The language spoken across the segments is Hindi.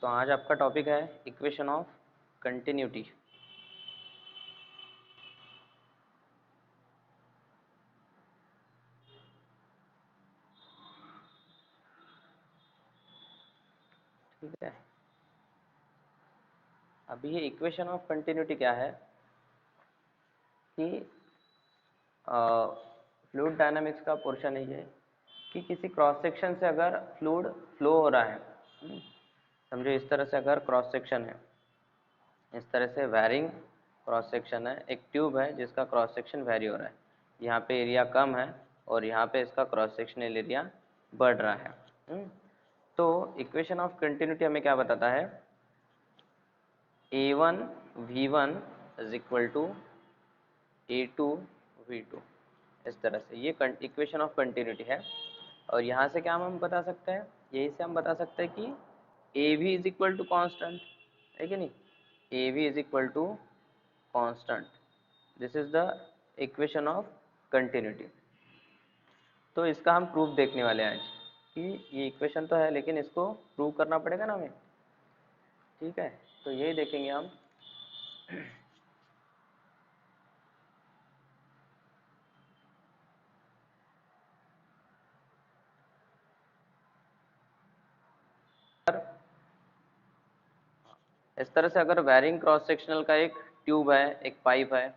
तो आज आपका टॉपिक है इक्वेशन ऑफ कंटिन्यूटी। ठीक है, अभी ये इक्वेशन ऑफ कंटिन्यूटी क्या है कि फ्लूइड डायनामिक्स का पोर्शन है ये कि किसी क्रॉस सेक्शन से अगर फ्लूइड फ्लो हो रहा है, समझो इस तरह से अगर क्रॉस सेक्शन है, इस तरह से वैरिंग क्रॉस सेक्शन है, एक ट्यूब है जिसका क्रॉस सेक्शन वैरी हो रहा है, यहाँ पे एरिया कम है और यहाँ पे इसका क्रॉस सेक्शनल एरिया बढ़ रहा है। तो इक्वेशन ऑफ कंटिन्यूटी हमें क्या बताता है, A1 V1 is equal to A2 V2। इस तरह से ये इक्वेशन ऑफ कंटिन्यूटी है। और यहाँ से क्या हम बता सकते हैं, यही से हम बता सकते हैं कि AV is equal to constant है कि नहीं, AV is equal to constant. This is the equation of continuity. तो इसका हम प्रूफ देखने वाले हैं आज कि ये इक्वेशन तो है लेकिन इसको प्रूव करना पड़ेगा ना हमें। ठीक है, तो यही देखेंगे हम। इस तरह से अगर वैरिंग क्रॉस सेक्शनल का एक ट्यूब है, एक पाइप है,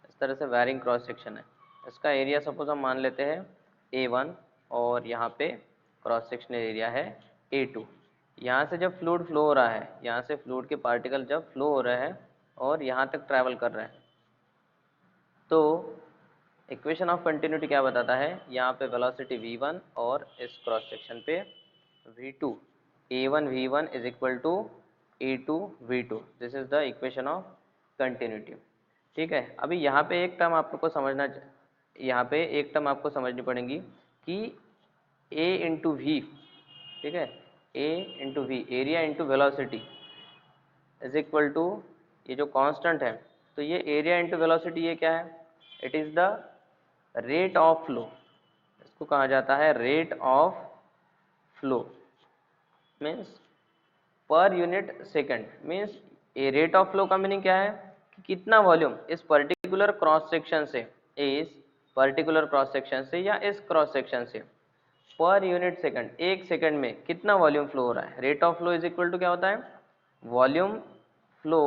इस तरह से वैरिंग क्रॉस सेक्शन है, इसका एरिया सपोज हम मान लेते हैं A1 और यहाँ पे क्रॉस सेक्शनल एरिया है A2। यहाँ से जब फ्लूइड फ्लो हो रहा है, यहाँ से फ्लूइड के पार्टिकल जब फ्लो हो रहे हैं और यहाँ तक ट्रैवल कर रहे हैं, तो इक्वेशन ऑफ कंटिन्यूटी क्या बताता है, यहाँ पे वेलोसिटी v1 और इस क्रॉस सेक्शन पे v2, a1 v1 is equal to a2 v2। This is the equation of continuity. ठीक है, अभी यहाँ पे एक टर्म आपको समझना, यहाँ पे एक टर्म आपको समझनी पड़ेगी कि a इंटू वी, ठीक है, a इंटू V, area into velocity is equal to, ये जो कांस्टेंट है, तो ये एरिया इंटू वेलोसिटी ये क्या है, it is the rate of flow. इसको कहा जाता है rate of flow, means per unit second. Means a rate of flow का मीनिंग क्या है कि कितना वॉल्यूम इस पर्टिकुलर क्रॉस सेक्शन से, इस पर्टिकुलर क्रॉस सेक्शन से या इस क्रॉस सेक्शन से पर यूनिट सेकंड, एक सेकंड में कितना वॉल्यूम फ्लो हो रहा है। Rate of flow is equal to क्या होता है, volume flow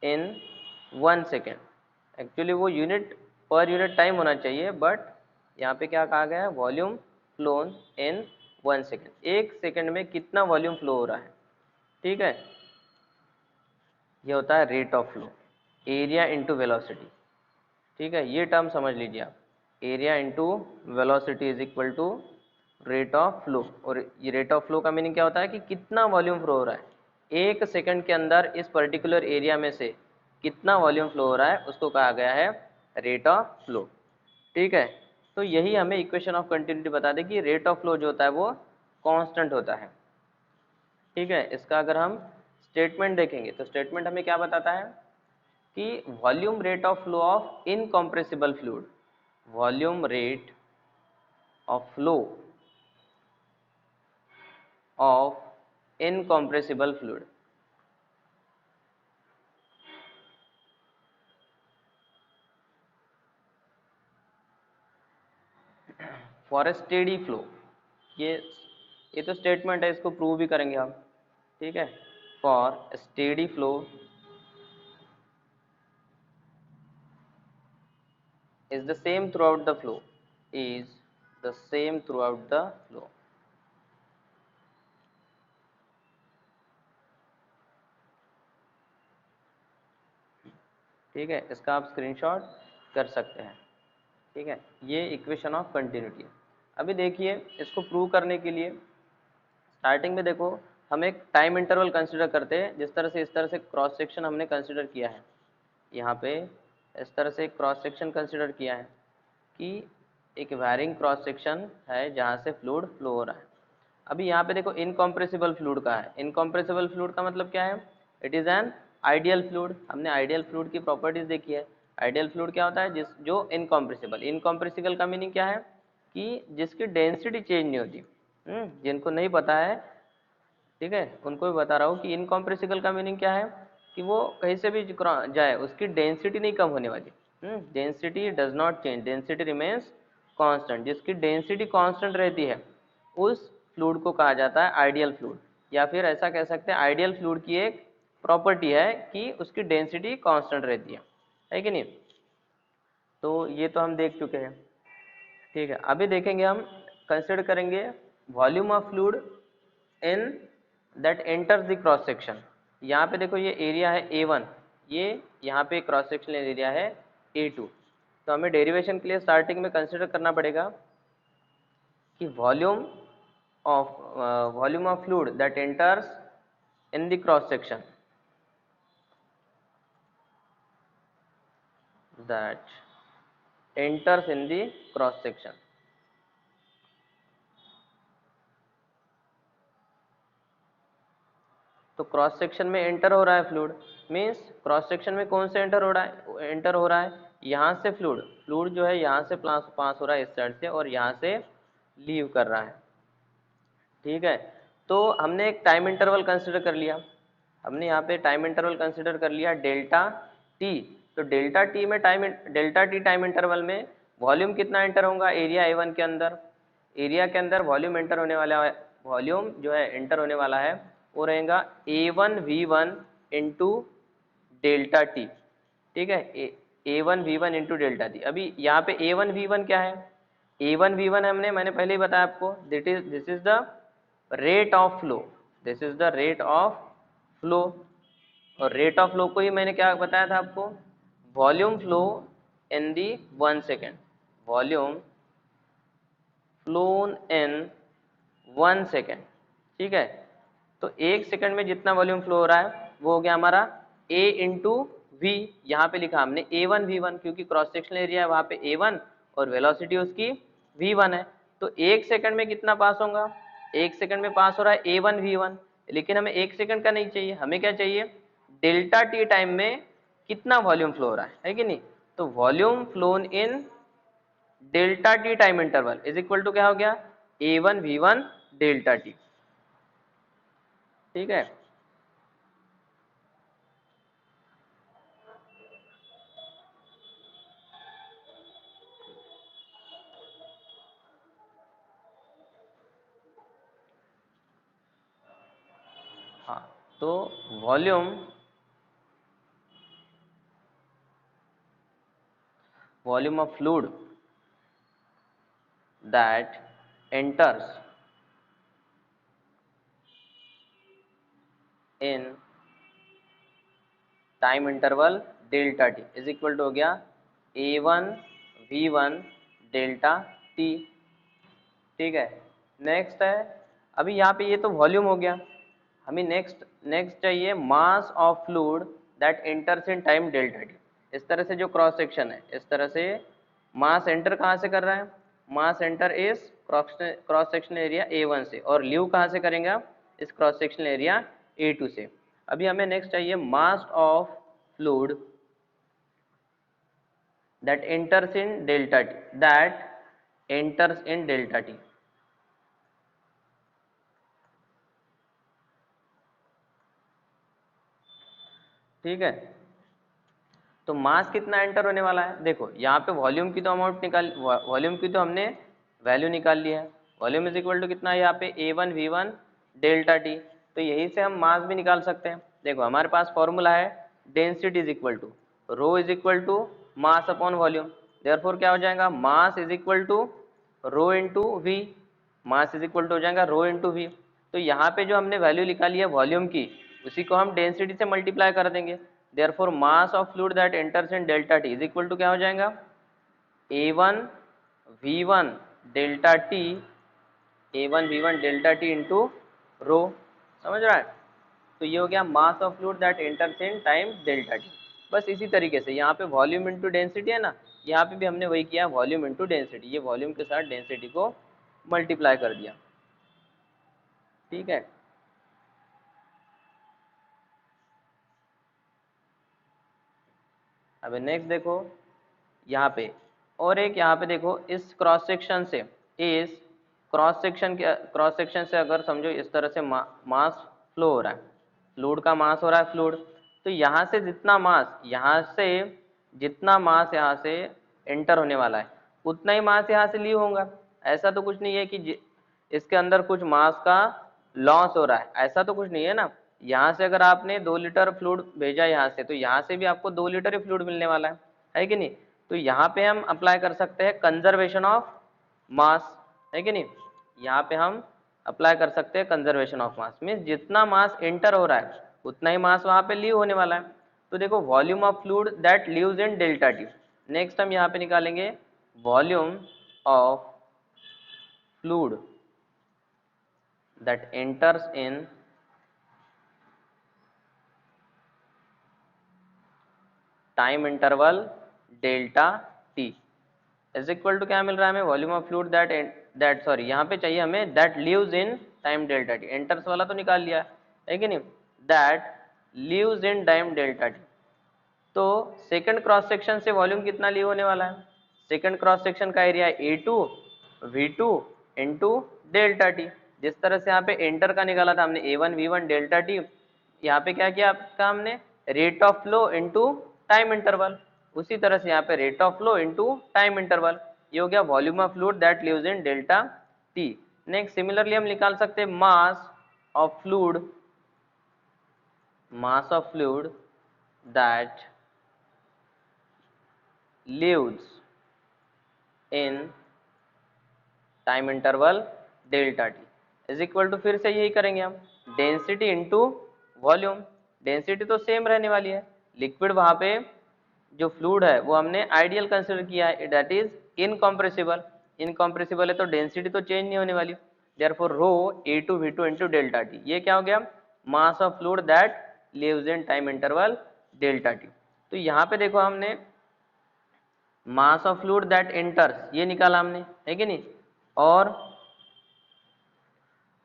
in 1 second. Actually वो यूनिट पर यूनिट टाइम होना चाहिए, बट यहाँ पे क्या कहा गया है, वॉल्यूम फ्लोन इन 1 सेकेंड, एक सेकेंड में कितना वॉल्यूम फ्लो हो रहा है। ठीक है, ये होता है rate of flow, area into velocity. ठीक है, ये टर्म समझ लीजिए आप, area into velocity is equal to rate of flow. और ये रेट ऑफ फ्लो का मीनिंग क्या होता है कि कितना वॉल्यूम फ्लो हो रहा है एक सेकंड के अंदर, इस पर्टिकुलर एरिया में से कितना वॉल्यूम फ्लो हो रहा है, उसको कहा गया है रेट ऑफ फ्लो। ठीक है, तो यही हमें इक्वेशन ऑफ कंटिन्यूटी बता दे कि रेट ऑफ फ्लो जो होता है वो कांस्टेंट होता है। ठीक है, इसका अगर हम स्टेटमेंट देखेंगे तो स्टेटमेंट हमें क्या बताता है कि volume rate of flow of incompressible fluid, volume rate of flow of incompressible fluid for a steady flow. ये तो स्टेटमेंट है, इसको प्रूव भी करेंगे हम। ठीक है, for steady flow is the same throughout the flow, is the same throughout the flow। ठीक है, इसका आप स्क्रीनशॉट कर सकते हैं। ठीक है, ये इक्वेशन ऑफ कंटिन्यूटी। अभी देखिए, इसको प्रूव करने के लिए स्टार्टिंग में देखो, हम एक टाइम इंटरवल कंसिडर करते हैं। जिस तरह से इस तरह से क्रॉस सेक्शन हमने कंसिडर किया है, यहाँ पे इस तरह से क्रॉस सेक्शन कंसिडर किया है कि एक वैरिंग क्रॉस सेक्शन है जहाँ से फ्लूइड फ्लो हो रहा है। अभी यहाँ पे देखो इनकम्प्रेसिबल फ्लूइड का है। इनकम्प्रेसिबल फ्लूइड का मतलब क्या है, it is an ideal fluid. हमने आइडियल फ्लूइड की प्रॉपर्टीज देखी है। आइडियल फ्लूइड क्या होता है, जिस जो इनकम्प्रेसिबल, इनकम्प्रेसिबल का मीनिंग क्या है कि जिसकी डेंसिटी चेंज नहीं होती। जिनको नहीं पता है, ठीक है, उनको भी बता रहा हूँ कि इनकॉम्प्रेसिबल का मीनिंग क्या है कि वो कहीं से भी जाए उसकी डेंसिटी नहीं कम होने वाली। Density does not change, density remains constant. जिसकी डेंसिटी कांस्टेंट रहती है उस फ्लूइड को कहा जाता है आइडियल फ्लूइड, या फिर ऐसा कह सकते हैं आइडियल फ्लूइड की एक प्रॉपर्टी है कि उसकी डेंसिटी कांस्टेंट रहती है कि नहीं। तो ये तो हम देख चुके हैं। ठीक है, अभी देखेंगे हम, कंसिडर करेंगे volume of fluid in that enters the cross section. यहाँ पे देखो ये एरिया है A1, ये यहाँ पे क्रॉस सेक्शनल एरिया है A2। तो हमें डेरिवेशन के लिए स्टार्टिंग में कंसिडर करना पड़ेगा कि volume of fluid that enters in the cross section, that enters in the cross section. तो क्रॉस सेक्शन में एंटर हो रहा है फ्लूइड, मीन्स क्रॉस सेक्शन में कौन से एंटर हो रहा है यहाँ से फ्लूइड जो है यहाँ से पास हो रहा है इस साइड से, और यहाँ से लीव कर रहा है। ठीक है, तो हमने एक टाइम इंटरवल कंसिडर कर लिया, हमने यहाँ पे टाइम इंटरवल कंसिडर कर लिया डेल्टा टी। तो डेल्टा टी टाइम इंटरवल में वॉल्यूम कितना एंटर होगा एरिया A1 के अंदर, एरिया के अंदर वॉल्यूम एंटर होने वाला है, वॉल्यूम जो है एंटर होने वाला है वो रहेगा A1V1 इंटू डेल्टा टी। ठीक है, A1V1 इंटू डेल्टा टी। अभी यहाँ पे A1V1 क्या है, A1V1 मैंने पहले ही बताया आपको, this is the rate of flow, this is the rate of flow. और रेट ऑफ फ्लो को ही मैंने क्या बताया था आपको, volume flow in the 1 second, volume flown in 1 second. ठीक है, तो 1 सेकेंड में जितना वॉल्यूम फ्लो हो रहा है वो हो गया हमारा A इंटू वी। यहाँ पे लिखा हमने A1V1 क्योंकि क्रॉस सेक्शनल एरिया है वहाँ पे A1 और वेलोसिटी उसकी V1 है। तो 1 सेकंड में कितना पास होगा, 1 सेकंड में पास हो रहा है A1V1, लेकिन हमें 1 सेकंड का नहीं चाहिए, हमें क्या चाहिए डेल्टा टी टाइम में कितना वॉल्यूम फ्लो हो रहा है कि नहीं। तो volume flown in delta T time interval is equal to क्या हो गया A1V1 डेल्टा टी। ठीक है, हाँ, तो volume of fluid that enters in time interval delta T is equal to हो गया A1V1 डेल्टा टी। ठीक है, नेक्स्ट है, अभी यहाँ पे ये तो वॉल्यूम हो गया, हमें नेक्स्ट चाहिए मास of fluid that enters in time delta T. इस तरह से जो क्रॉस सेक्शन है, इस तरह से मास एंटर कहाँ से कर रहा है, मास एंटर इस क्रॉस सेक्शन एरिया A1 से, और लीव कहाँ से करेंगे इस क्रॉस सेक्शन एरिया A2 से। अभी हमें नेक्स्ट चाहिए मास of fluid that enters in delta T, ठीक है, तो मास कितना एंटर होने वाला है, देखो यहाँ पे वॉल्यूम की तो वॉल्यूम की तो हमने वैल्यू निकाल ली है, वॉल्यूम इज इक्वल टू कितना है यहाँ पे A1V1 डेल्टा टी। तो यही से हम मास भी निकाल सकते हैं। देखो हमारे पास फॉर्मूला है density is equal to rho is equal to mass upon volume. Therefore क्या हो जाएगा, mass is equal to rho into V, mass is equal to हो जाएगा रो इंटू वी। तो यहाँ पे जो हमने वैल्यू निकाली है वॉल्यूम की, उसी को हम डेंसिटी से मल्टीप्लाई कर देंगे। Therefore mass of fluid that enters in delta T is equal to क्या हो जाएगा A1V1 delta T, A1V1 delta T into rho. समझ रहा है, तो ये हो गया mass of fluid that enters in time delta T. बस इसी तरीके से यहाँ पे वॉल्यूम इंटू डेंसिटी है ना, यहाँ पे भी हमने वही किया, वॉल्यूम इंटू डेंसिटी, ये वॉल्यूम के साथ डेंसिटी को मल्टीप्लाई कर दिया। ठीक है, अब नेक्स्ट देखो यहाँ पे, और एक यहाँ पे देखो इस क्रॉस सेक्शन से अगर समझो इस तरह से मास फ्लो हो रहा है, फ्लूइड का मास हो रहा है फ्लूइड। तो यहाँ से जितना मास यहाँ से एंटर होने वाला है उतना ही मास यहाँ से लीव होगा। ऐसा तो कुछ नहीं है कि इसके अंदर कुछ मास का लॉस हो रहा है, ऐसा तो कुछ नहीं है ना। यहाँ से अगर आपने 2 लीटर फ्लूइड भेजा यहाँ से, तो यहाँ से भी आपको 2 लीटर ही फ्लूइड मिलने वाला है कि नहीं। तो यहाँ पे हम अप्लाई कर सकते हैं कंजर्वेशन ऑफ मास, है कि नहीं। यहाँ पे हम अप्लाई कर सकते हैं कंजर्वेशन ऑफ मास, मीन्स जितना मास एंटर हो रहा है उतना ही मास वहाँ पे लीव होने वाला है। तो देखो volume of fluid that leaves in delta T. Next हम यहाँ पे निकालेंगे volume of fluid that enters in time interval delta t is equal to क्या मिल रहा है हमें, volume of fluid that sorry यहाँ पे चाहिए हमें that leaves in time delta T. Enters वाला तो निकाल लिया है कि नहीं, that leaves in time delta T. तो सेकंड क्रॉस सेक्शन से वॉल्यूम कितना लीव होने वाला है, सेकंड क्रॉस सेक्शन का area A2 V2 into delta T. जिस तरह से यहाँ पे एंटर का निकाला था हमने A1 V1 डेल्टा टी, यहाँ पे क्या किया आपका हमने rate of flow into time interval, उसी तरह से यहाँ पे rate of flow into time interval, ये हो गया volume of fluid that leaves in delta T. Next similarly हम निकाल सकते हैं mass of fluid that lives in time interval delta T is equal to, फिर से यही करेंगे हम, डेंसिटी इनटू वॉल्यूम। डेंसिटी तो सेम रहने वाली है, लिक्विड वहाँ पे जो फ्लूइड है वो हमने आइडियल कंसिडर किया है, दैट इज इनकम्प्रेसिबल। इनकम्प्रेसिबल है तो डेंसिटी तो चेंज नहीं होने वाली, therefore rho A2 V2 into delta T. ये क्या हो गया, mass of fluid that leaves in time interval delta T. तो यहाँ पे देखो हमने mass of fluid that enters ये निकाला हमने, है कि नहीं, और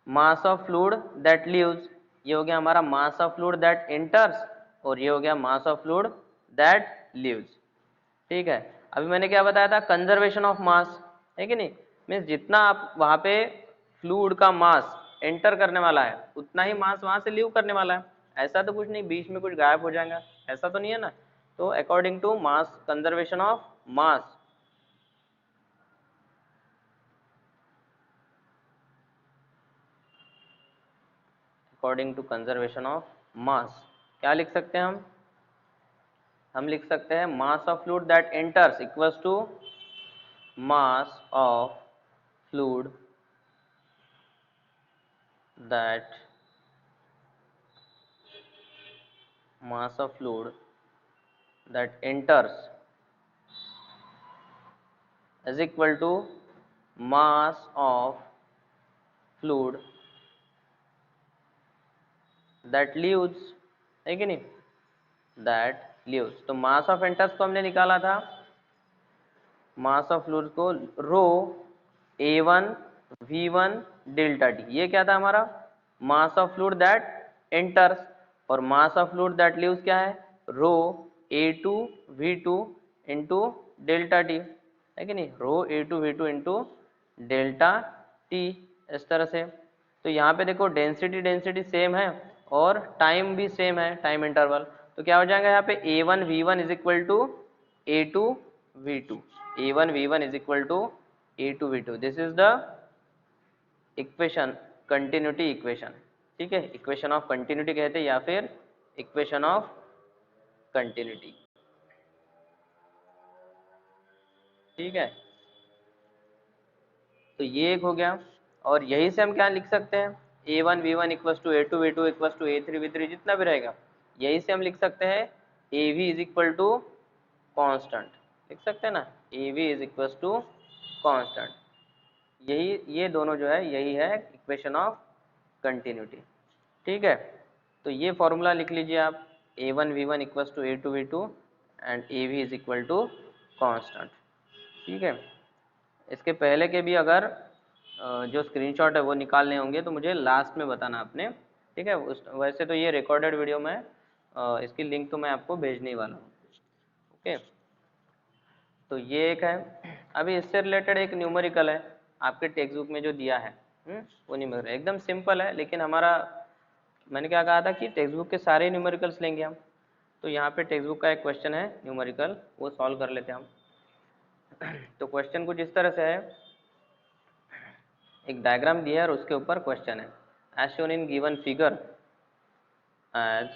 mass of fluid that leaves ये हो गया हमारा mass of fluid that enters, और ये हो गया mass of fluid that leaves. ठीक है, अभी मैंने क्या बताया था, कंजर्वेशन ऑफ मास, है कि नहीं, मीन्स जितना आप वहाँ पे फ्लूइड का मास एंटर करने वाला है उतना ही मास वहाँ से लीव करने वाला है। ऐसा तो कुछ नहीं बीच में कुछ गायब हो जाएगा, ऐसा तो नहीं है ना। तो according to mass conservation of mass, according to conservation of mass क्या लिख सकते हैं हम लिख सकते हैं mass of fluid that enters equals to mass of fluid that mass of fluid that enters is equal to mass of fluid that leaves, है कि नहीं, that leaves। तो mass of enters को हमने निकाला था, mass of fluid को रो A1 V1 डेल्टा टी, ये क्या था हमारा mass of fluid that enters, और mass of fluid that leaves क्या है, रो A2 V2 into delta T, है कि नहीं, रो A2 V2 into delta T, इस तरह से। तो यहाँ पे देखो डेंसिटी सेम है और टाइम भी सेम है, टाइम इंटरवल। तो क्या हो जाएगा यहाँ पे A1 V1 is equal to A2 V2, A1 V1 is equal to A2 V2, this is the equation, continuity equation. ठीक है, इक्वेशन ऑफ कंटिन्यूटी कहते हैं या फिर इक्वेशन ऑफ कंटिन्यूटी। ठीक है, तो ये एक हो गया, और यही से हम क्या लिख सकते हैं, A1 V1 equals to A2 V2 equals to A3 V3 जितना भी रहेगा, यही से हम लिख सकते हैं AV is equal to constant, लिख सकते हैं ना, AV is equals to constant. यही ये दोनों जो है यही है इक्वेशन ऑफ कंटिन्यूटी। ठीक है, तो ये फॉर्मूला लिख लीजिए आप, A1 V1 equals to A2 V2 and AV is equal to constant. ठीक है, इसके पहले के भी अगर जो स्क्रीनशॉट है वो निकालने होंगे तो मुझे लास्ट में बताना आपने। ठीक है, उस वैसे तो ये रिकॉर्डेड वीडियो में इसकी लिंक तो मैं आपको भेजने ही वाला हूँ। ओके, तो ये एक है। अभी इससे रिलेटेड एक न्यूमेरिकल है आपके टेक्स्ट बुक में जो दिया है, वो न्यूमेरिकल एकदम सिंपल है, लेकिन हमारा मैंने क्या कहा था कि टेक्स्ट बुक के सारे न्यूमेरिकल्स लेंगे हम, तो यहाँ पे टेक्स्ट बुक का एक क्वेश्चन है न्यूमेरिकल, वो सॉल्व कर लेते हैं हम। तो क्वेश्चन कुछ इस तरह से है, एक डायग्राम दिया है और उसके ऊपर क्वेश्चन है, as shown in given figure, as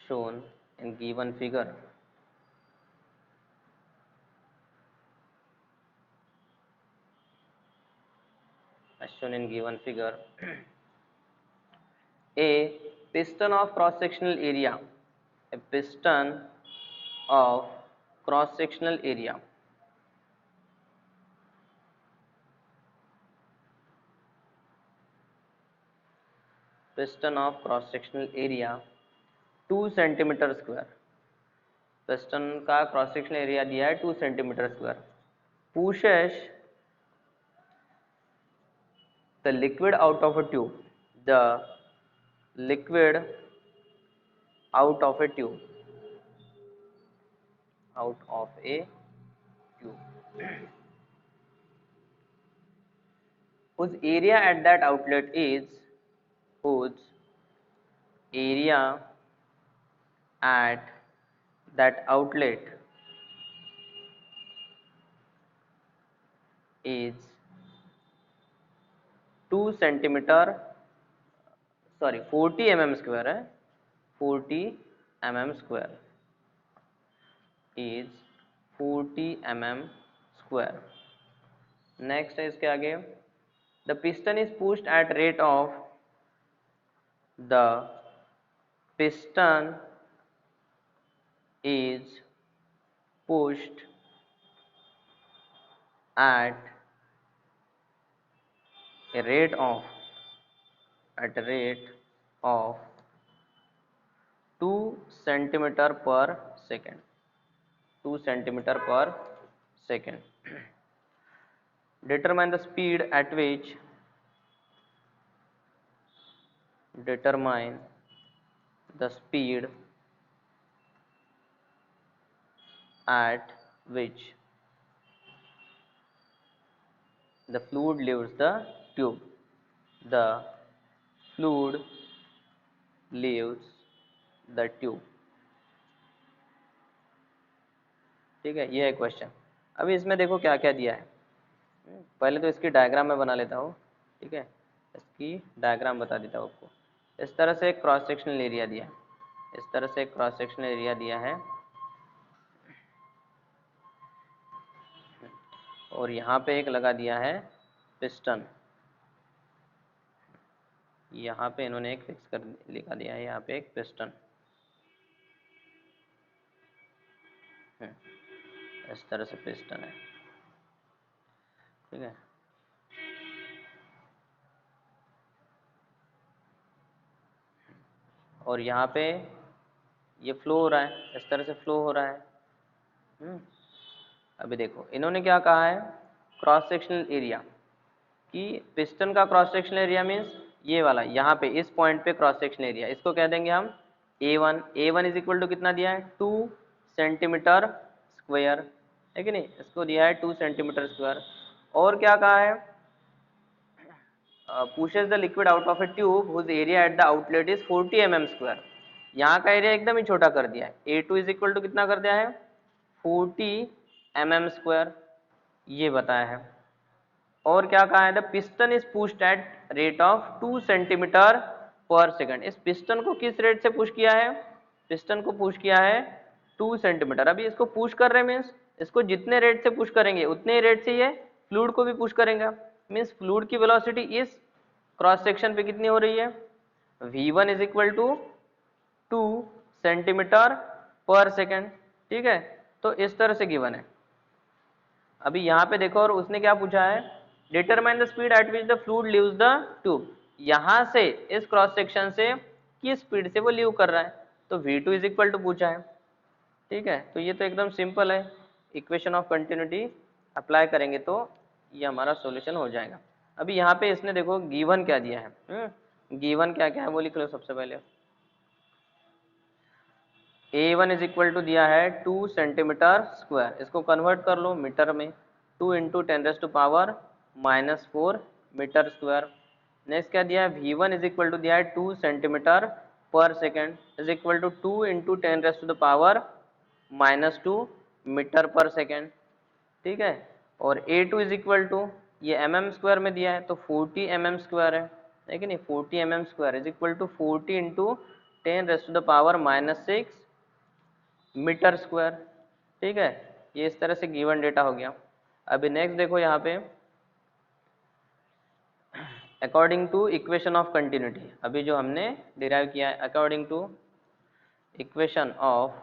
shown in given figure as shown in given figure, a piston of cross sectional area, a piston of cross sectional area piston of cross sectional area 2 centimetre square, piston का क्रॉस सेक्शनल एरिया दिया है 2 centimetre square, pushes the liquid out of a tube, the liquid out of a tube, out of a tube, whose area at that outlet is, whose area at that outlet is 2 centimetre, sorry 40 mm square है, 40 mm square is 40 mm square. Next है इसके आगे, the piston is pushed at rate of, the piston is pushed at a rate of, at a rate of 2 centimeter per second, 2 centimeter per second। Determine the speed at which, determine the speed at which the fluid leaves the tube, the fluid leaves the tube। ठीक है, ये है क्वेश्चन। अभी इसमें देखो क्या क्या दिया है, पहले तो इसकी डायग्राम मैं बना लेता हूँ। ठीक है, इसकी डायग्राम बता देता हूँ आपको। इस तरह से क्रॉस सेक्शनल एरिया दिया है, इस तरह से क्रॉस सेक्शनल एरिया दिया है, और यहाँ पे एक लगा दिया है पिस्टन, यहाँ पे इन्होंने एक फिक्स कर लिखा दिया है, यहाँ पे एक पिस्टन, इस तरह से पिस्टन है। ठीक है, और यहाँ पे ये फ्लो हो रहा है, इस तरह से फ्लो हो रहा है। अभी देखो इन्होंने क्या कहा है, क्रॉस सेक्शनल एरिया, कि पिस्टन का क्रॉस सेक्शनल एरिया मीन्स ये वाला, यहाँ पे इस पॉइंट पे क्रॉस सेक्शनल एरिया, इसको कह देंगे हम A1। A1 is equal to कितना दिया है, 2 सेंटीमीटर स्क्वायर, है कि नहीं, इसको दिया है 2 सेंटीमीटर स्क्वायर। और क्या कहा है, pushes the liquid out of a tube whose area at the outlet is 40 mm square. यहाँ का एरिया एकदम ही छोटा कर दिया है, A2 इज इक्वल टू कितना कर दिया है, 40 mm स्क्वायर, ये बताया है। और क्या कहा है, the piston is pushed at rate of 2 centimetre पर सेकंड। इस पिस्टन को किस रेट से पुश किया है, पिस्टन को पुश किया है 2 सेंटीमीटर। अभी इसको पुश कर रहे हैं मीन्स इसको जितने रेट से पुश करेंगे उतने ही रेट से ये फ्लूइड को भी पुश करेंगे, मीन्स फ्लूइड की वेलोसिटी इस क्रॉस सेक्शन पे कितनी हो रही है, v1 is equal to 2 centimetre per second. ठीक है, तो इस तरह से गिवन है। अभी यहाँ पे देखो, और उसने क्या पूछा है, determine the speed at which the fluid leaves the tube. यहाँ से इस क्रॉस सेक्शन से किस स्पीड से वो लीव कर रहा है, तो v2 इज इक्वल टू पूछा है। ठीक है, तो ये तो एकदम सिंपल है, इक्वेशन ऑफ कंटिन्यूटी अप्लाई करेंगे तो ये हमारा सॉल्यूशन हो जाएगा। अभी यहाँ पे इसने देखो गिवन क्या दिया है, गिवन क्या क्या है वो लिख लो सबसे पहले। A1 इज इक्वल टू दिया है 2 सेंटीमीटर स्क्वायर, इसको कन्वर्ट कर लो मीटर में, 2 इंटू 10⁻⁻⁴ मीटर स्क्वायर। नेक्स्ट क्या दिया है, V1 इज इक्वल टू दिया है 2 centimetre per second is equal to 2 into 10⁻⁻² metre per second, ठीक है। और A2 इज इक्वल टू, ये mm² में दिया है तो 40 mm² है कि नहीं, 40 mm² is equal to 40 into 10⁻⁻6 metre square, ठीक है। ये इस तरह से गिवन डेटा हो गया। अभी नेक्स्ट देखो यहाँ पे, according to equation of continuity, अभी जो हमने डिराइव किया है according to equation of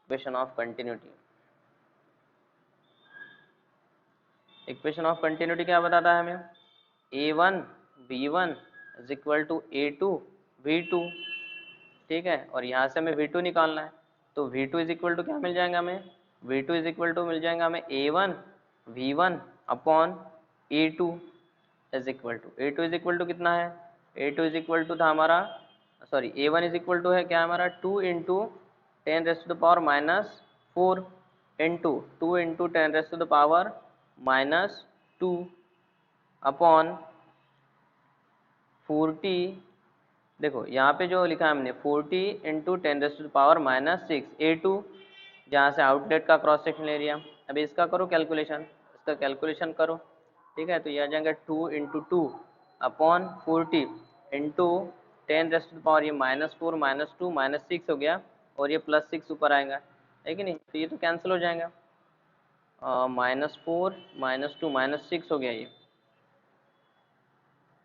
equation of continuity. Equation of continuity क्या बताता है हमें, A1 V1 is equal to A2 V2, ठीक है। और यहाँ से हमें V2 निकालना है तो V2 इज इक्वल टू क्या मिल जाएगा हमें, V2 इज इक्वल टू मिल जाएगा हमें A1 V1 upon A2 is equal to, A2 is equal to कितना है, A2 इज इक्वल टू था हमारा, sorry A1 is equal to है क्या हमारा 2 इंटू 10⁻⁻4 इंटू 2 इंटू 10⁻⁻2 अपॉन 40, देखो यहाँ पे जो लिखा है हमने 40 इंटू 10⁻⁻6 A2, जहाँ से आउटलेट का क्रॉस सेक्शनल एरिया। अभी इसका करो कैलकुलेशन, इसका कैलकुलेशन करो, ठीक है। तो ये आ जाएगा 2 इंटू 2 अपॉन 40 इंटू 10⁻⁻, ये -4 -2 -6 हो गया, और ये +6 ऊपर आएगा, है कि नहीं। तो ये तो कैंसिल हो जाएगा, -4 -2 -6 हो गया ये,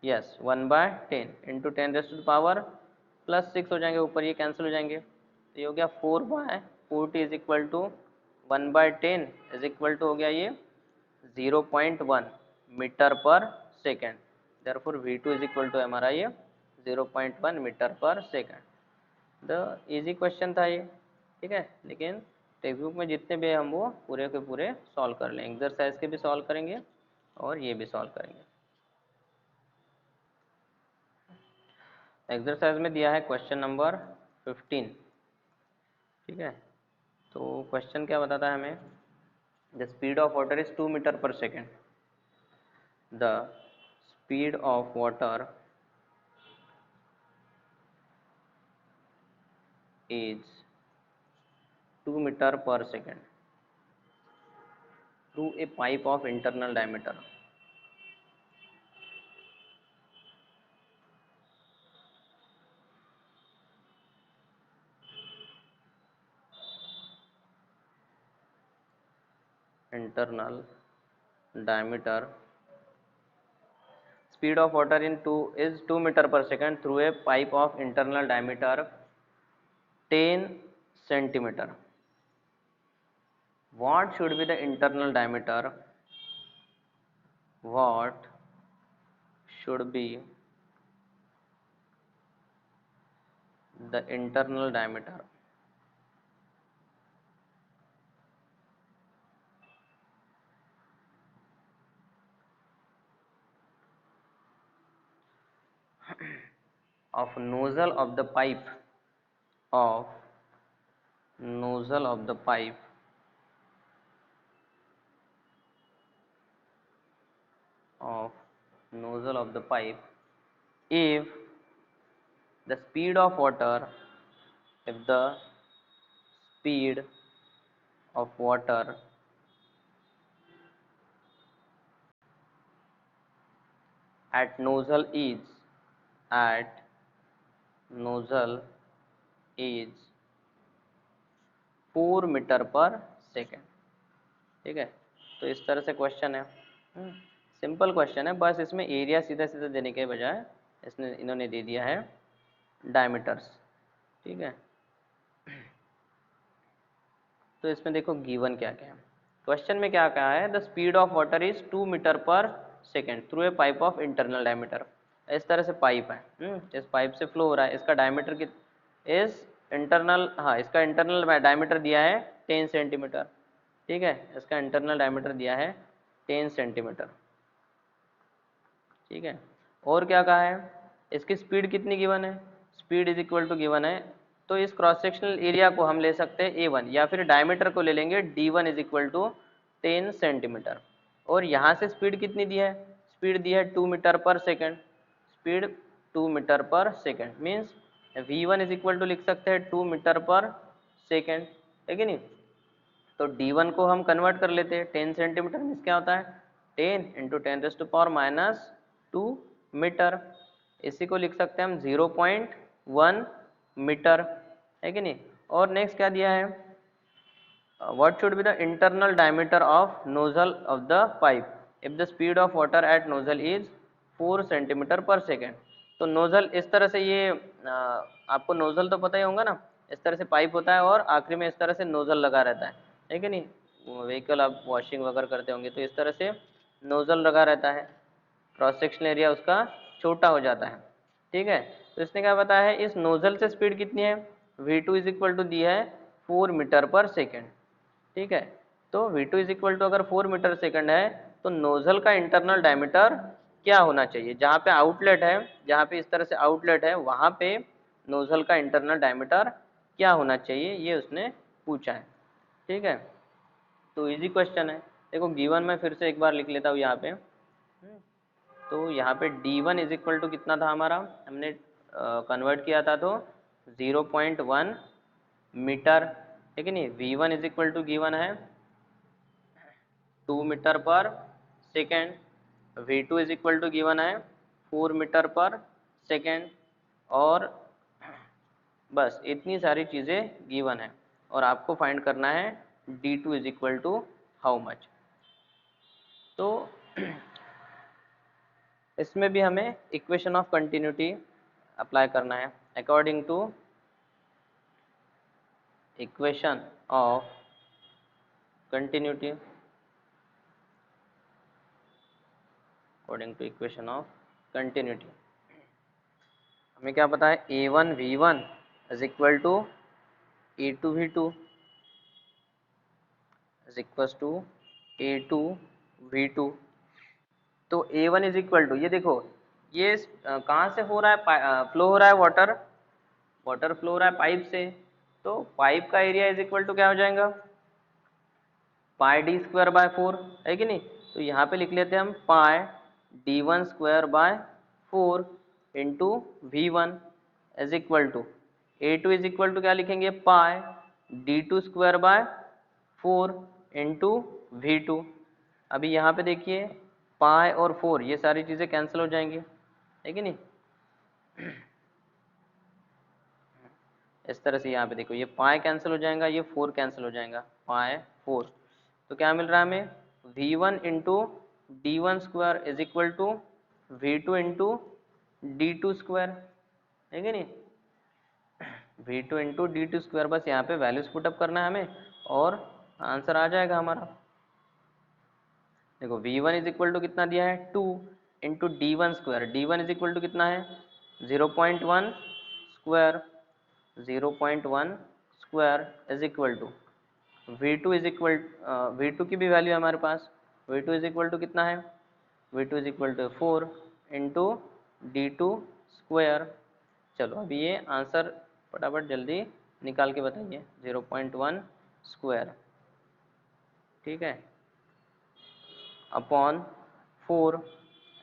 यस 1/10 इंटू 10⁻⁻6 हो जाएंगे ऊपर, ये कैंसिल हो जाएंगे। तो ये हो गया 4/40 is equal to 1/10 is equal to हो गया ये 0.1 metre per second. Therefore V2 is equal to हमारा ये 0.1 metre per second. The easy question था ये, ठीक है। लेकिन टेक्स्ट बुक में जितने भी हम वो पूरे के पूरे सॉल्व कर लेंगे, एक्सरसाइज के भी सॉल्व करेंगे और ये भी सॉल्व करेंगे। एक्सरसाइज में दिया है क्वेश्चन नंबर 15, ठीक है। तो क्वेश्चन क्या बताता है हमें, the speed of water is 2 metre per second, the speed of water is 2 meter per second through a pipe of internal diameter. Internal diameter. Speed of water in 2 is 2 meter per second through a pipe of internal diameter 10 centimeter. What should be the internal diameter? What should be the internal diameter of nozzle of the pipe of nozzle of the pipe of nozzle of the pipe if the speed of water, if the speed of water at nozzle at nozzle is 4 metre per second, ठीक है। तो इस तरह से क्वेश्चन है, सिंपल क्वेश्चन है, बस इसमें एरिया सीधा सीधा देने के बजाय इसने इन्होंने दे दिया है डायमीटर्स, ठीक है। तो इसमें देखो गिवन क्या क्या है, क्वेश्चन में क्या कहा है, the speed of water is 2 metre per second through a pipe of internal diameter. इस तरह से पाइप है, इस पाइप से फ्लो हो रहा है, इसका डायमीटर कित इस इंटरनल, हाँ इसका इंटरनल डायमीटर दिया है 10 सेंटीमीटर, ठीक है। इसका इंटरनल डायमीटर दिया है 10 सेंटीमीटर, ठीक है। और क्या कहा है, इसकी स्पीड कितनी गिवन है, speed is equal to given है तो इस क्रॉस सेक्शनल एरिया को हम ले सकते हैं A1, या फिर डायमीटर को ले लेंगे D1 is equal to 10 centimetre. और यहाँ से स्पीड कितनी दी है, स्पीड दी है 2 metre per second, speed 2 metre per second, means V1 is equal to लिख सकते हैं 2 मीटर पर सेकेंड, है कि नहीं। तो D1 को हम कन्वर्ट कर लेते हैं, 10 सेंटीमीटर मीन्स क्या होता है 10 इंटू 10⁻⁻2 मीटर, इसी को लिख सकते हैं हम 0.1 मीटर, है कि नहीं। और नेक्स्ट क्या दिया है, what should be the internal diameter of nozzle of the pipe if the speed of water at nozzle is 4 centimetre per second. तो नोजल इस तरह से, ये आपको नोजल तो पता ही होगा ना, इस तरह से पाइप होता है और आखिरी में इस तरह से नोजल लगा रहता है कि नहीं। व्हीकल आप वॉशिंग वगैरह करते होंगे तो इस तरह से नोजल लगा रहता है, क्रॉस सेक्शनल एरिया उसका छोटा हो जाता है, ठीक है। तो इसने क्या बताया है, इस नोजल से स्पीड कितनी है, V2 is equal to the है 4 मीटर पर सेकेंड, ठीक है। तो V2 इज इक्वल टू अगर 4 मीटर सेकंड है तो नोजल का इंटरनल डायमीटर क्या होना चाहिए, जहाँ पे आउटलेट है, जहाँ पे इस तरह से आउटलेट है वहाँ पे नोजल का इंटरनल डायमीटर क्या होना चाहिए, ये उसने पूछा है, ठीक है। तो इजी क्वेश्चन है। देखो गिवन में फिर से एक बार लिख लेता हूँ यहाँ पे। तो यहाँ पे D1 इज इक्वल टू कितना था हमारा, हमने कन्वर्ट किया था तो 0.1 मीटर, है कि नहीं। V1 is equal to given है 2 metre per second, V2 is equal to given है 4 मीटर पर सेकेंड, और बस इतनी सारी चीज़ें गिवन है, और आपको फाइंड करना है D2 is equal to how much. तो इसमें भी हमें इक्वेशन ऑफ कंटिन्यूटी अप्लाई करना है। According to equation of continuity, according to equation of continuity हमें क्या पता है, A1 V1 is equal to A2 V2 is equal to A2 V2। तो A1 इज इक्वल टू, ये देखो ये कहाँ से हो रहा है, फ्लो हो रहा है वाटर, वाटर फ्लो हो रहा है पाइप से, तो पाइप का एरिया इज इक्वल टू क्या हो जाएगा, पाई डी स्क्वायर बाय 4, है कि नहीं। तो यहाँ पे लिख लेते हैं हम pi D1 square by 4 into V1 is equal to A2 is equal to क्या लिखेंगे, पाई D2 square by 4 into V2। अभी यहाँ पे देखिए पाई और 4 ये सारी चीज़ें कैंसिल हो जाएंगी, है कि नहीं। इस तरह से यहाँ पे देखो ये पाई कैंसिल हो जाएगा, ये 4 कैंसिल हो जाएगा, पाई 4। तो क्या मिल रहा है हमें, V1 into D1 square is equal to V2 into D2 square, है कि नहीं। V2 इंटू D2 स्क्वायर, बस यहाँ पे वैल्यूज पुटअप करना है हमें और आंसर आ जाएगा हमारा। देखो V1 इज इक्वल टू कितना दिया है 2 into D1 square, D1 is equal to कितना है 0.1 square, 0.1 square is equal to V2 is equal, V2 की भी वैल्यू है हमारे पास, V2 इज इक्वल टू कितना है, V2 is equal to 4 into D2 square. चलो अभी ये आंसर फटाफट जल्दी निकाल के बताइए, 0.1 स्क्वायर, ठीक है, अपॉन 4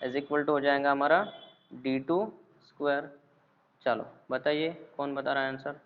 इज इक्वल टू हो जाएगा हमारा D2 स्क्वायर। चलो बताइए कौन बता रहा है आंसर।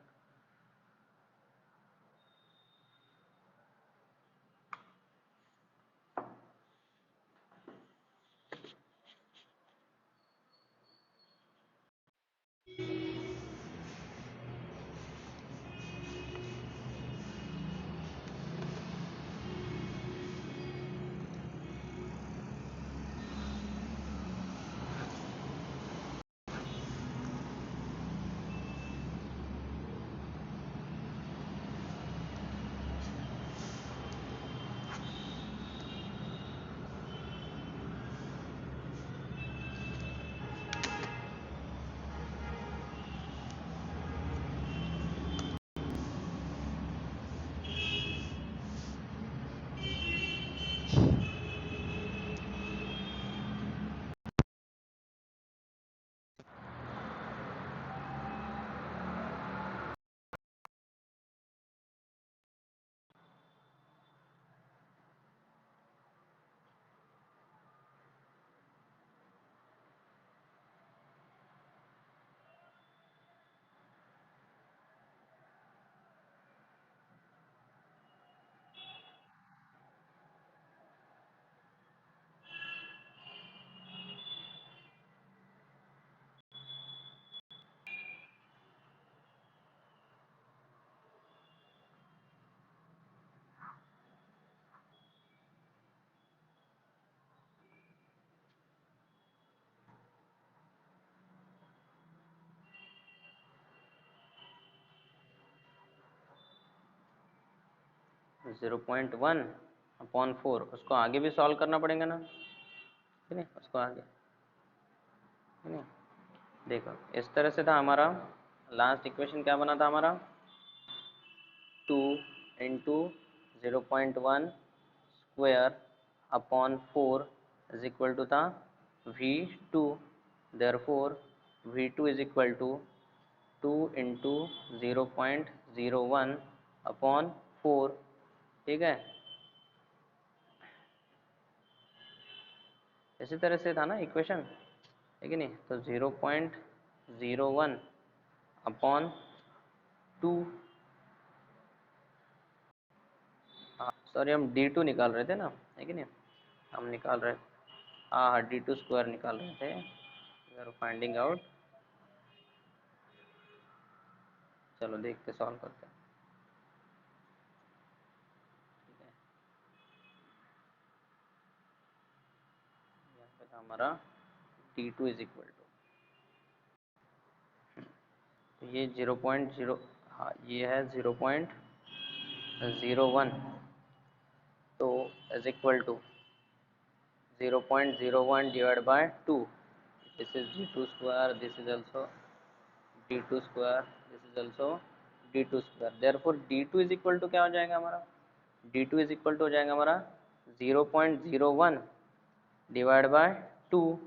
0.1/4, उसको आगे भी सॉल्व करना पड़ेगा ना, ठीक है, उसको आगे, ठीक है। देखो इस तरह से था हमारा लास्ट इक्वेशन, क्या बना था हमारा, 2 × 0.1 square upon 4 is equal to था V2, therefore V2 is equal to 2 × 0.01/4, ठीक है। इसी तरह से था ना इक्वेशन, है कि नहीं, तो 0.01/2, सॉरी हम D2 निकाल रहे थे ना, है कि नहीं, हम निकाल रहे, हाँ हाँ D2 स्क्वायर निकाल रहे थे, वी आर फाइंडिंग आउट। चलो देख के सॉल्व करते हैं, ठीक है। यहाँ पे था हमारा D2 इज इक्वल टू, तो ये 0.0, हाँ ये है 0.01, तो is equal to 0.01 divide by 2, this is D2 square, this is also D2 square, this is also D2 square, therefore D2 is equal to क्या हो जाएगा हमारा, D2 इज इक्वल टू हो जाएगा हमारा 0.01 डिवाइड बाय 2,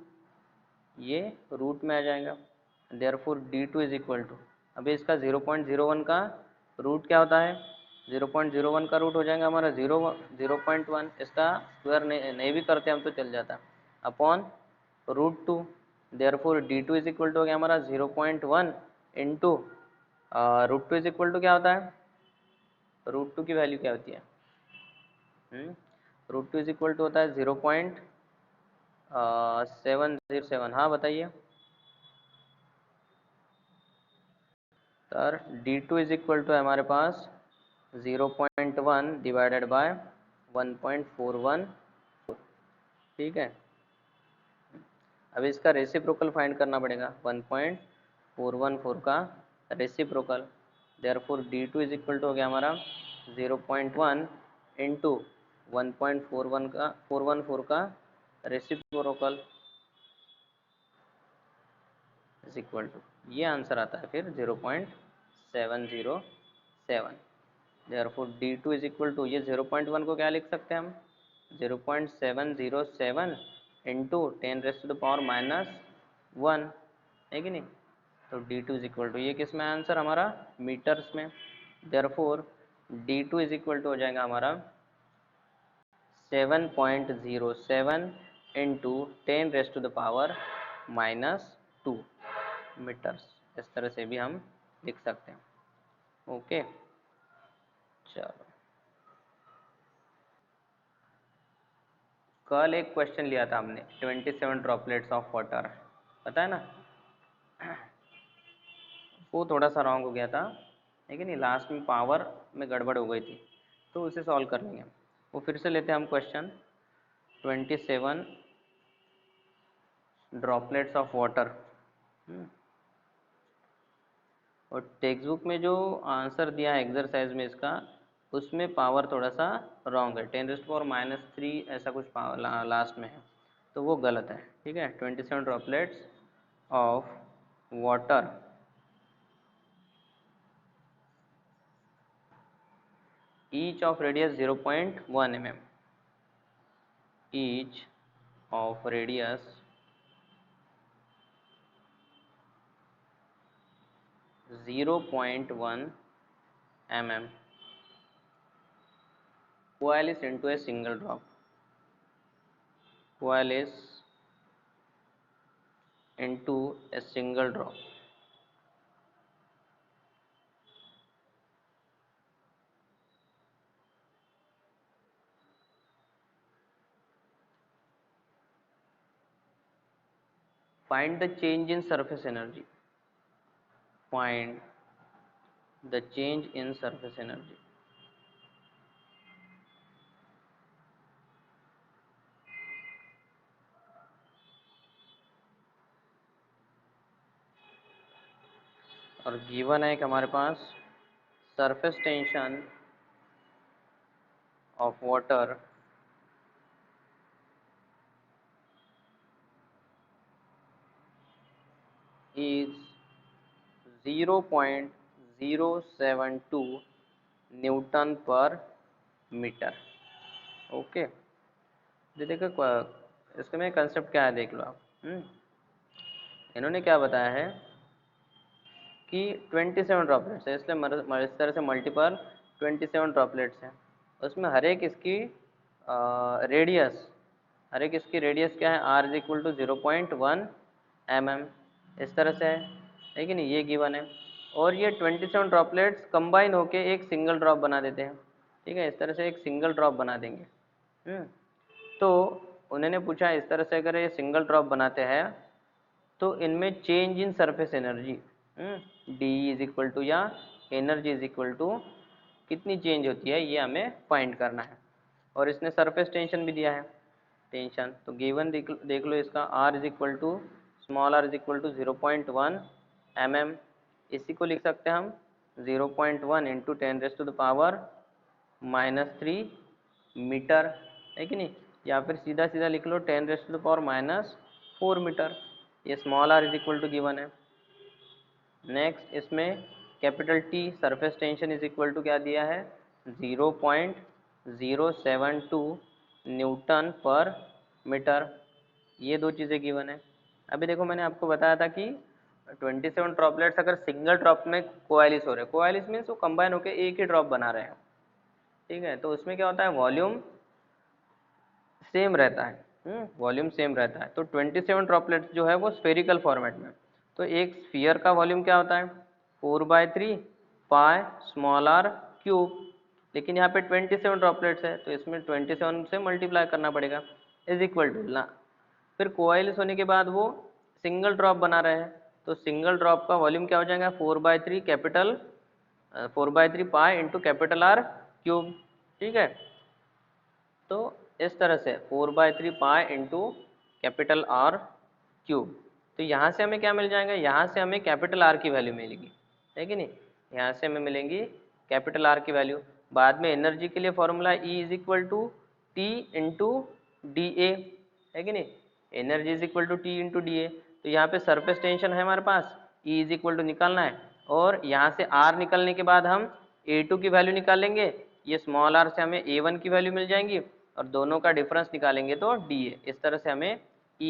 ये रूट में आ जाएगा, therefore D2 is equal to, अभी इसका 0.01 का रूट क्या होता है, 0.01 का रूट हो जाएगा हमारा 0.1, इसका स्क्वायर नहीं भी करते हम तो चल जाता, upon √2, therefore D2 is equal to हो गया हमारा 0.1 इंटू √2 इज इक्वल टू क्या होता है, √2 की वैल्यू क्या होती है, √2 इज इक्वल टू होता है 0.707, हाँ बताइए sir. D2 is equal to है हमारे पास 0.1 डिवाइडेड बाय 1.41, ठीक है। अब इसका रेसिप्रोकल फाइंड करना पड़ेगा, 1.414 का reciprocal, therefore D2 is equal to हो गया हमारा 0.1 इंटू 1.414 का रेसिप्रोकल इज इक्वल टू, ये आंसर आता है फिर 0.707, therefore D2 is equal to, ये 0.1 को क्या लिख सकते हैं हम, 0.707 इंटू 10⁻⁻1, है कि नहीं, तो D2 इज इक्वल टू, ये किस में आंसर हमारा, मीटर्स में, therefore D2 is equal to हो जाएगा हमारा 7.07 इंटू 10⁻⁻2 मीटर्स, इस तरह से भी हम लिख सकते हैं, ओके। चलो कल एक क्वेश्चन लिया था हमने, 27 ड्रॉपलेट्स ऑफ वाटर, पता है ना, वो थोड़ा सा रॉन्ग हो गया था, लेकिन नहीं, लास्ट में पावर में गड़बड़ हो गई थी, तो उसे सॉल्व कर लेंगे, वो फिर से लेते हैं हम क्वेश्चन, 27 ड्रॉपलेट्स ऑफ वाटर, और टेक्स्ट बुक में जो आंसर दिया है एक्सरसाइज में इसका, उसमें पावर थोड़ा सा रॉन्ग है, 10⁻³ ऐसा कुछ लास्ट में है, तो वो गलत है, ठीक है। 27 droplets of water each of radius 0.1 mm, each of radius 0.1 mm coalesce into a single drop, coalesce into a single drop, find the change in surface energy, find the change in surface energy, और गिवन है कि हमारे पास surface tension of water is 0.072 newton per metre. Okay, ये देखो इसके में कंसेप्ट क्या है देख लो आप। इन्होंने क्या बताया है कि 27 ड्रॉपलेट्स है, इसलिए इस तरह से मल्टीपल 27 ड्रॉपलेट्स हैं। उसमें हर एक इसकी रेडियस, हर एक इसकी रेडियस क्या है, r is equal to 0.1 mm, इस तरह से है कि नहीं, ये गिवन है। और ये 27 ड्रॉपलेट्स कंबाइन होके एक सिंगल ड्रॉप बना देते हैं। ठीक है, इस तरह से एक सिंगल ड्रॉप बना देंगे। तो उन्होंने पूछा इस तरह से अगर ये सिंगल ड्रॉप बनाते हैं तो इनमें change in surface energy D is equal to, या एनर्जी इज इक्वल टू कितनी चेंज होती है, ये हमें फाइंड करना है। और इसने सरफेस टेंशन भी दिया है, टेंशन तो गिवन देख लो इसका, r is equal to, small r is equal to 0.1 mm। इसी को लिख सकते हैं हम 0.1 इंटू 10⁻³ मीटर, है कि नहीं, या फिर सीधा सीधा लिख लो 10⁻⁻4 मीटर। ये small r is equal to given है। नेक्स्ट इसमें capital T surface tension is equal to क्या दिया है, 0.072 न्यूटन पर मीटर। ये दो चीज़ें गिवन है। अभी देखो मैंने आपको बताया था कि 27 ड्रॉपलेट्स अगर सिंगल ड्रॉप में कोएलिस हो रहे हैं, कोएलिस मीन्स वो कंबाइन होकर एक ही ड्रॉप बना रहे हैं। ठीक है, तो उसमें क्या होता है, वॉल्यूम सेम रहता है, वॉल्यूम सेम रहता है। तो 27 ड्रॉपलेट्स जो है वो स्फेरिकल फॉर्मेट में, तो एक स्फीयर का वॉल्यूम क्या होता है, 4/3 पाई स्मॉल r क्यूब। लेकिन यहाँ पे 27 ड्रॉपलेट्स है तो इसमें 27 से मल्टीप्लाई करना पड़ेगा, इज इक्वल टू ना, फिर कोआइल्स होने के बाद वो सिंगल ड्रॉप बना रहे हैं तो सिंगल ड्रॉप का वॉल्यूम क्या हो जाएगा, 4/3 capital 4/3 pi into capital R cube. ठीक है, तो इस तरह से 4/3 pi into capital R cube. तो यहाँ से हमें क्या मिल जाएगा, यहाँ से हमें कैपिटल R की वैल्यू मिलेगी, है कि नहीं, यहाँ से हमें मिलेंगी कैपिटल R की वैल्यू। बाद में एनर्जी के लिए formula E is equal to T into D A, है कि नहीं, energy is equal to T into D A. तो यहाँ पे सरफेस टेंशन है हमारे पास, E इज इक्वल टू निकालना है, और यहाँ से R निकलने के बाद हम A2 की वैल्यू निकालेंगे, ये स्मॉल r से हमें A1 की वैल्यू मिल जाएंगी, और दोनों का डिफरेंस निकालेंगे तो DA। इस तरह से हमें E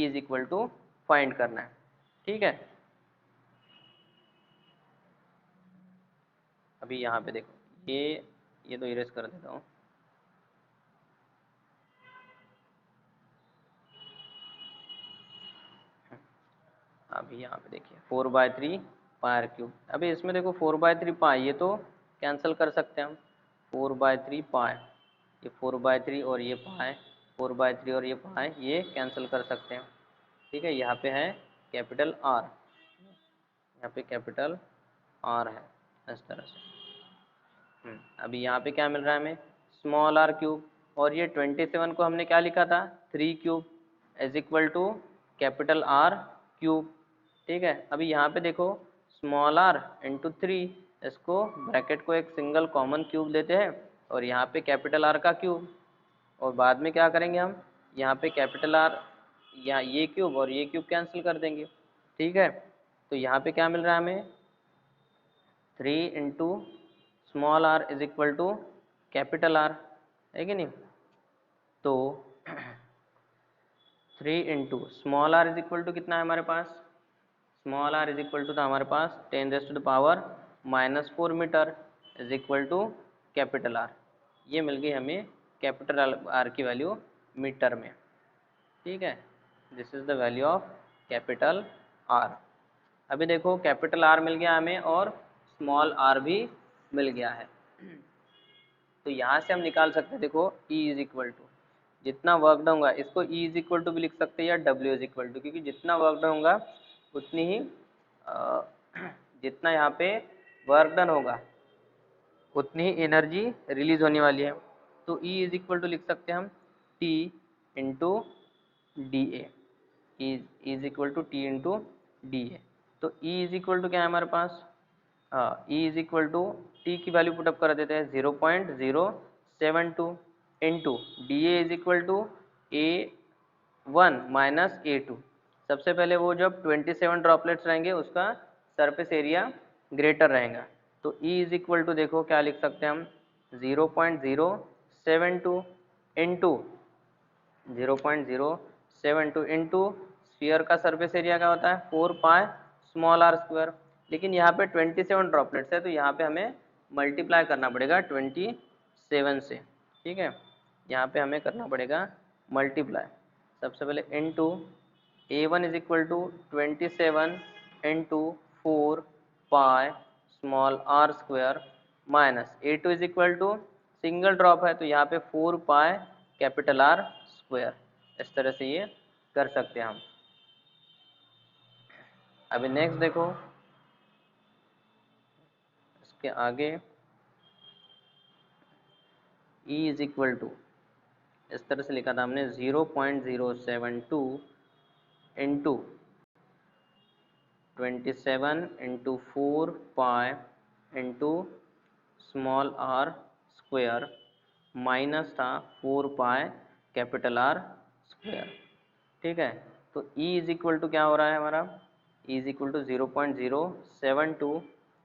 is equal to find करना है। ठीक है, अभी यहाँ पे देखो, ये तो इरेज कर देता हूँ। अभी यहाँ पे देखिए 4/3 पाई क्यूब। अभी इसमें देखो 4/3 पाई, ये तो कैंसिल कर सकते हैं हम, 4/3 पाई, ये 4/3 और ये पाई, 4/3 और ये पाई, ये कैंसिल कर सकते हैं। ठीक है, यहाँ पे है कैपिटल R, यहाँ पे कैपिटल R है, इस तरह से। अभी यहाँ पे क्या मिल रहा है हमें, स्मॉल r क्यूब, और ये 27 को हमने क्या लिखा था, 3 cube is equal to capital R cube. ठीक है, अभी यहाँ पे देखो स्मॉल r इंटू 3, इसको ब्रैकेट को एक सिंगल कॉमन क्यूब लेते हैं, और यहाँ पे कैपिटल R का क्यूब, और बाद में क्या करेंगे हम, यहाँ पे कैपिटल R, यहाँ ये क्यूब और ये क्यूब कैंसिल कर देंगे। ठीक है, तो यहाँ पे क्या मिल रहा है हमें, 3 into small r is equal to capital R, है कि नहीं। तो 3 into small r is equal to कितना है हमारे पास, small r is equal to था हमारे पास 10⁻⁻4 metre is equal to capital R। ये मिल गई हमें कैपिटल R की वैल्यू मीटर में। ठीक है, this is the value of capital R। अभी देखो कैपिटल R मिल गया हमें और स्मॉल r भी मिल गया है, तो यहाँ से हम निकाल सकते हैं, देखो E इज इक्वल टू जितना वर्क डन होगा, इसको E इज इक्वल टू भी लिख सकते हैं या W इज इक्वल टू, क्योंकि जितना वर्क डन होगा उतनी ही जितना यहाँ पे वर्क डन होगा उतनी ही एनर्जी रिलीज होने वाली है। तो E इज इक्वल टू लिख सकते हैं हम T into D A, is equal to T into D A. तो E इज इक्वल टू क्या है हमारे पास, हाँ, E is equal to T की वैल्यू पुटअप कर देते हैं 0.072, into D A is equal to A1 minus A2। सबसे पहले वो जब 27 ड्रॉपलेट्स रहेंगे उसका सरफेस एरिया ग्रेटर रहेगा, तो E इज इक्वल टू देखो क्या लिख सकते हैं हम, 0.072 इंटू 0.072 इंटू स्फीयर का सरफेस एरिया क्या होता है 4 पाई स्मॉल आर स्क्वायर। लेकिन यहाँ पे 27 ड्रॉपलेट्स है तो यहाँ पे हमें मल्टीप्लाई करना पड़ेगा 27 से, ठीक है। यहाँ पे हमें करना पड़ेगा मल्टीप्लाई, सबसे पहले into A1 is equal to 27 into 4 pi small R square minus A2 is equal to single drop है तो यहाँ पे 4 पाई कैपिटल आर स्क्वायर। इस तरह से ये कर सकते हैं हम। अभी नेक्स्ट देखो, इसके आगे E इज इक्वल टू इस तरह से लिखा था हमने 0.072 into 27 into 4 pi into small R square minus था 4 पाई कैपिटल आर स्क्वायर, ठीक है। तो E इज इक्वल टू क्या हो रहा है हमारा, E is equal to 0.072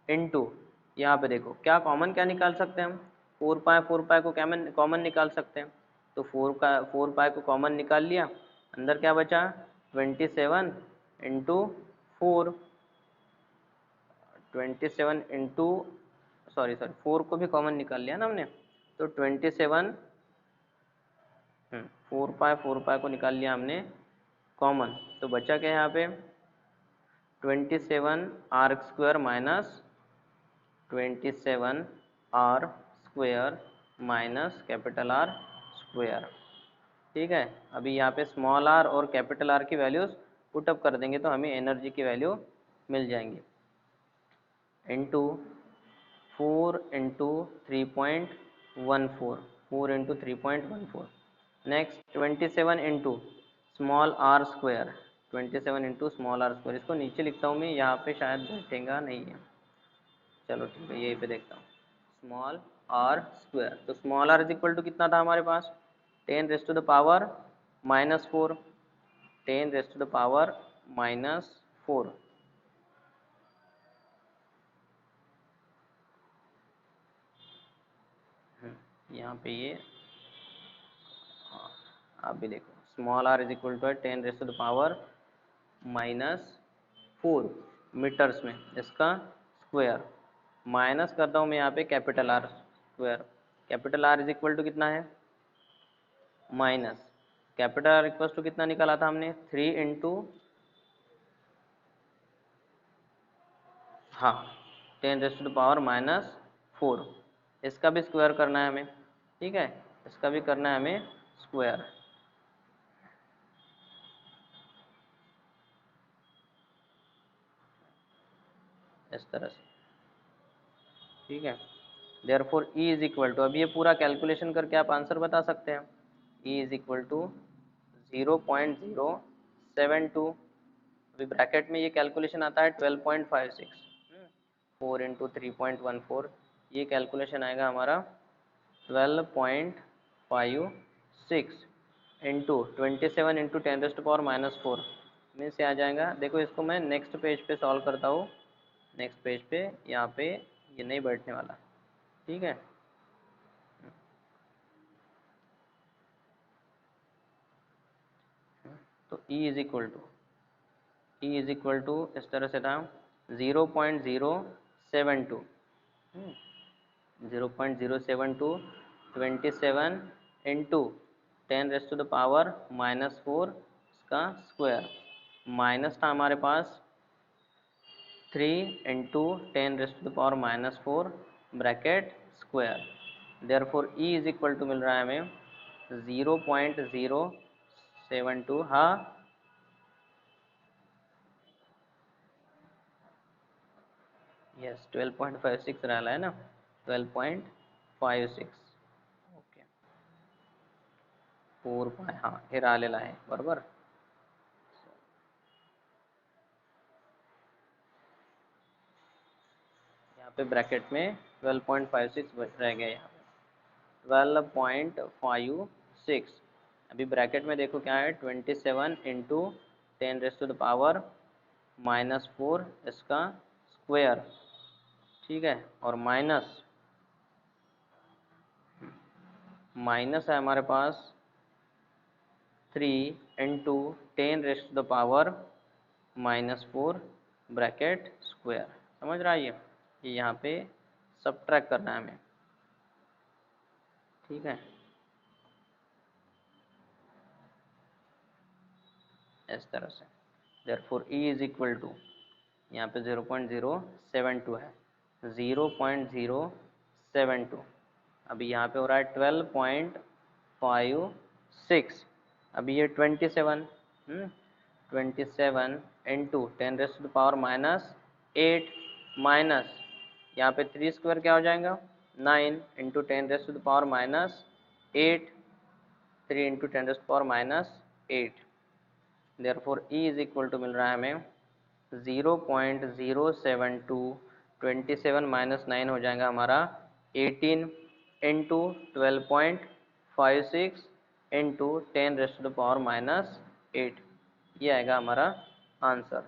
into यहाँ पे देखो क्या कॉमन क्या निकाल सकते हैं हम, 4 पाई को कॉमन निकाल सकते हैं, तो 4 पाई को कॉमन निकाल लिया, अंदर क्या बचा 27 इंटू 4, 27 इंटू सॉरी 4 को भी कॉमन निकाल लिया ना हमने, तो 27 4 पाई को निकाल लिया हमने कॉमन, तो बचा क्या यहाँ पे 27 R square minus 27 R square minus capital R square, ठीक है। अभी यहाँ पे स्मॉल आर और कैपिटल आर की वैल्यूज पुटअप कर देंगे तो हमें एनर्जी की वैल्यू मिल जाएंगी, into 4 into 3.14, 4 into 3.14, next 27 into small R square, 27 into small R square, इसको नीचे लिखता हूँ मैं, यहाँ पे शायद बैठेगा नहीं है, चलो ठीक है यहीं पे देखता हूँ, स्मॉल आर स्क्वायर, तो small R is equal to कितना था हमारे पास 10 raised to the power -4, 10 raised to the power -4, यहाँ पे ये आप भी देखो small R is equal to 10 raised to the power -4 metres में, इसका स्क्वायर माइनस करता हूँ मैं यहाँ पे capital R square, capital R is equal to कितना है minus capital R equal to कितना निकाला था हमने 3 इंटू हाँ 10 रेस्ट टू द पावर -4, इसका भी स्क्वायर करना है हमें, ठीक है, इसका भी करना है हमें स्क्वायर, इस तरह से, ठीक है। Therefore E is equal to, अब ये पूरा कैलकुलेशन करके आप आंसर बता सकते हैं, E इज इक्वल टू 0.072, अभी ब्रैकेट में ये कैलकुलेशन आता है 12.56, 4 इंटू 3.14, ये कैलकुलेशन आएगा हमारा 12.56 इंटू 27 इंटू 10 रेस्ट पावर -4 में से आ जाएगा। देखो इसको मैं नेक्स्ट पेज पे सॉल्व करता हूँ, नेक्स्ट पेज पे यहाँ पे ये नहीं बैठने वाला, ठीक है। तो E इज इक्वल टू इस तरह से था 0.072, 0.072 27 into 10 raised to the power -4 इसका स्क्वायर, माइनस था हमारे पास 3 into 10 raised to the power -4 bracket square, therefore E is equal to मिल रहा है हमें 0.072, हाँ यस 12.56 रहा है ना, 12.56, ओके 4 पाय हाँ हे राहिलेला आहे बरोबर। यहाँ पे ब्रैकेट में 12.56 रह गया यहाँ पे, 12.56। अभी ब्रैकेट में देखो क्या है, 27 इंटू 10⁻⁻⁴ इसका स्क्वायर, ठीक है, और माइनस है हमारे पास 3 इंटू 10⁻⁻⁴ ब्रैकेट स्क्वायर। समझ रहा है ये यहाँ पे सबट्रैक्ट करना है हमें, ठीक है, इस तरह से। Therefore E is equal to, यहाँ पे 0.072 है, 0.072। अभी यहाँ पे हो रहा है 12.56। अभी ये 27, 27 इंटू 10⁻⁻8 माइनस यहाँ पे 3 स्क्वायर क्या हो जाएगा, 9 into 10⁻⁻8, 3 into 10⁻⁸। Therefore E is equal to मिल रहा है हमें 0.072, 27 माइनस 9 हो जाएगा हमारा 18 इंटू 12.56 इंटू 10⁻⁻8। ये आएगा हमारा answer.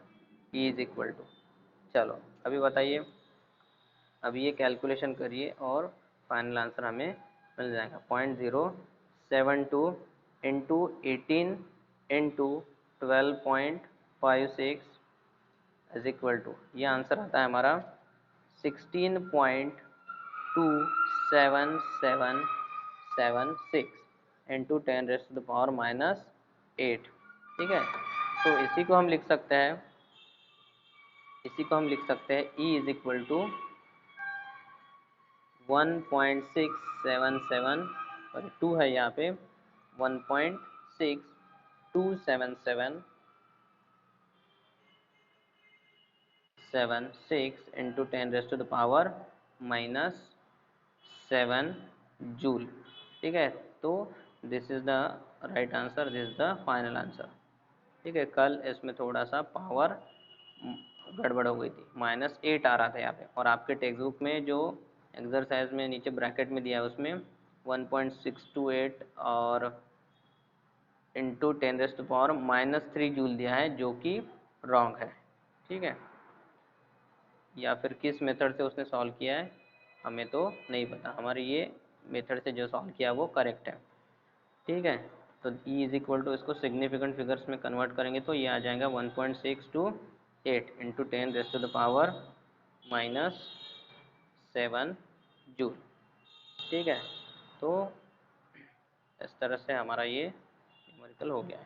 E is equal to, चलो अभी बताइए, अभी ये कैलकुलेशन करिए और फाइनल आंसर हमें मिल जाएगा। 0.072 into 18 into 12.56 is equal to, ये आंसर आता है हमारा 16.27776 इंटू 10⁻⁸। ठीक है, तो इसी को हम लिख सकते हैं, E इज इक्वल टू 1.677 और 2 है यहाँ पे, 1.627776 इंटू 10⁻⁻7 जूल। ठीक है, तो this is the right answer, this is the final answer. ठीक है, कल इसमें थोड़ा सा पावर गड़बड़ हो गई थी, -8 आ रहा था यहाँ पे, और आपके टेक्स्ट बुक में जो एक्सरसाइज में नीचे ब्रैकेट में दिया है उसमें 1.628 और इंटू 10⁻⁻3 जूल दिया है, जो कि रॉन्ग है। ठीक है, या फिर किस मेथड से उसने सॉल्व किया है हमें तो नहीं पता, हमारे ये मेथड से जो सॉल्व किया वो करेक्ट है। ठीक है, तो E इज इक्वल टू, इसको सिग्निफिकेंट फिगर्स में कन्वर्ट करेंगे तो ये आ जाएगा 1.628 इंटू 10⁻⁻7 जूल। ठीक है, तो इस तरह से हमारा ये न्यूमेरिकल हो गया है।